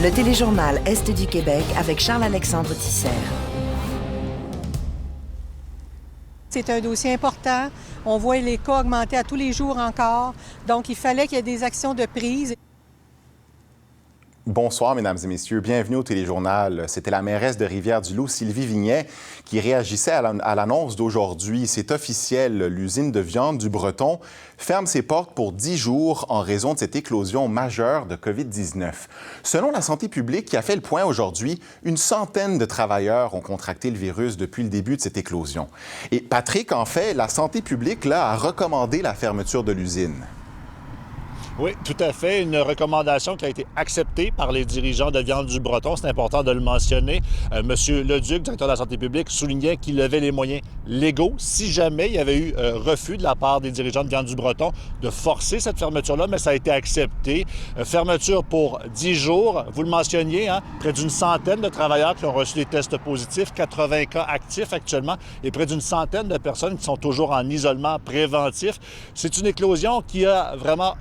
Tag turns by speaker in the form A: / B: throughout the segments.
A: Le téléjournal Est du Québec avec Charles-Alexandre Tissère.
B: C'est un dossier important. On voit les cas augmenter à tous les jours encore. Donc, il fallait qu'il y ait des actions de prise.
C: Bonsoir, mesdames et messieurs. Bienvenue au téléjournal. C'était la mairesse de Rivière-du-Loup, Sylvie Vignet, qui réagissait à l'annonce d'aujourd'hui. C'est officiel, l'usine de viande du Breton ferme ses portes pour 10 jours en raison de cette éclosion majeure de COVID-19. Selon la santé publique qui a fait le point aujourd'hui, une centaine de travailleurs ont contracté le virus depuis le début de cette éclosion. Et Patrick, en fait, la santé publique là, a recommandé la fermeture de l'usine.
D: Oui, tout à fait. Une recommandation qui a été acceptée par les dirigeants de Viande du Breton. C'est important de le mentionner. Monsieur Leduc, directeur de la santé publique, soulignait qu'il levait les moyens légaux si jamais il y avait eu refus de la part des dirigeants de Viande du Breton de forcer cette fermeture-là, mais ça a été accepté. Fermeture pour 10 jours. Vous le mentionniez, hein, près d'une centaine de travailleurs qui ont reçu des tests positifs, 80 cas actifs actuellement, et près d'une centaine de personnes qui sont toujours en isolement préventif. C'est une éclosion qui a vraiment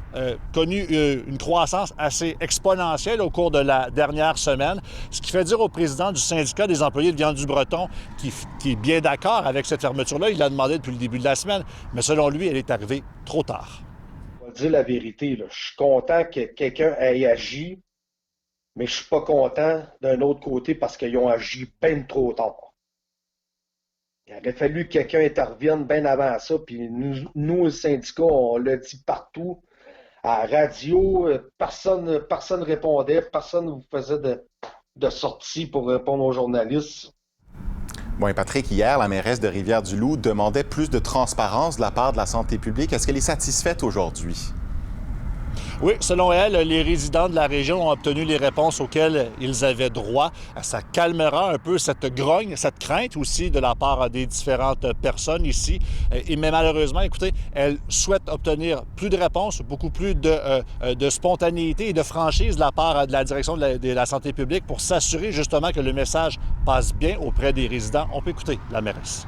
D: connu une croissance assez exponentielle au cours de la dernière semaine, ce qui fait dire au président du syndicat des employés de Viande du Breton qui est bien d'accord avec cette fermeture-là. Il l'a demandé depuis le début de la semaine, mais selon lui, elle est arrivée trop tard.
E: Je vais dire la vérité, là. Je suis content que quelqu'un ait agi, mais je suis pas content d'un autre côté parce qu'ils ont agi bien trop tard. Il aurait fallu que quelqu'un intervienne bien avant ça, puis nous le syndicat, on l'a dit partout. À la radio, personne répondait, personne ne vous faisait de sortie pour répondre aux journalistes.
C: Bon, et Patrick, hier, la mairesse de Rivière-du-Loup demandait plus de transparence de la part de la santé publique. Est-ce qu'elle est satisfaite aujourd'hui?
D: Oui, selon elle, les résidents de la région ont obtenu les réponses auxquelles ils avaient droit. Ça calmera un peu cette grogne, cette crainte aussi de la part des différentes personnes ici. Mais malheureusement, écoutez, elle souhaite obtenir plus de réponses, beaucoup plus de spontanéité et de franchise de la part de la direction de la santé publique pour s'assurer justement que le message passe bien auprès des résidents. On peut écouter la mairesse.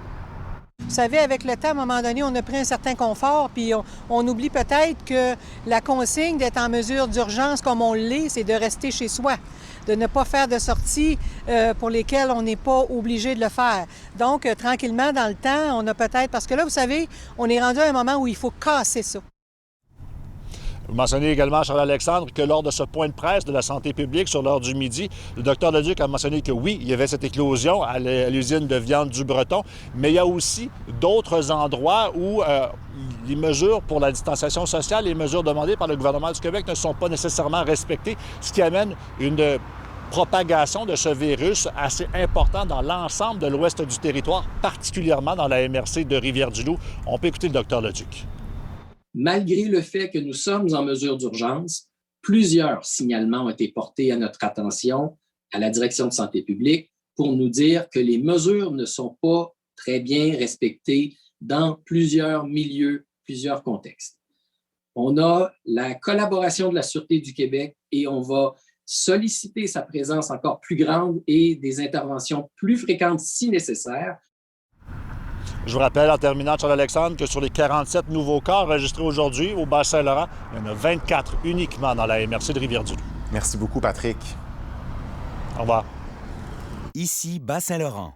B: Vous savez, avec le temps, à un moment donné, on a pris un certain confort, puis on oublie peut-être que la consigne d'être en mesure d'urgence comme on l'est, c'est de rester chez soi, de ne pas faire de sorties pour lesquelles on n'est pas obligé de le faire. Donc, tranquillement, dans le temps, on a peut-être... Parce que là, vous savez, on est rendu à un moment où il faut casser ça.
D: Vous mentionnez également, Charles-Alexandre, que lors de ce point de presse de la santé publique sur l'heure du midi, le docteur Leduc a mentionné que oui, il y avait cette éclosion à l'usine de viande du Breton, mais il y a aussi d'autres endroits où les mesures pour la distanciation sociale, les mesures demandées par le gouvernement du Québec ne sont pas nécessairement respectées, ce qui amène une propagation de ce virus assez important dans l'ensemble de l'ouest du territoire, particulièrement dans la MRC de Rivière-du-Loup. On peut écouter le docteur Leduc.
F: Malgré le fait que nous sommes en mesure d'urgence, plusieurs signalements ont été portés à notre attention, à la direction de santé publique, pour nous dire que les mesures ne sont pas très bien respectées dans plusieurs milieux, plusieurs contextes. On a la collaboration de la Sûreté du Québec et on va solliciter sa présence encore plus grande et des interventions plus fréquentes si nécessaire.
D: Je vous rappelle, en terminant, Charles-Alexandre, que sur les 47 nouveaux cas enregistrés aujourd'hui au Bas-Saint-Laurent, il y en a 24 uniquement dans la MRC de Rivière-du-Loup.
C: Merci beaucoup, Patrick.
D: Au revoir.
G: Ici, Bas-Saint-Laurent.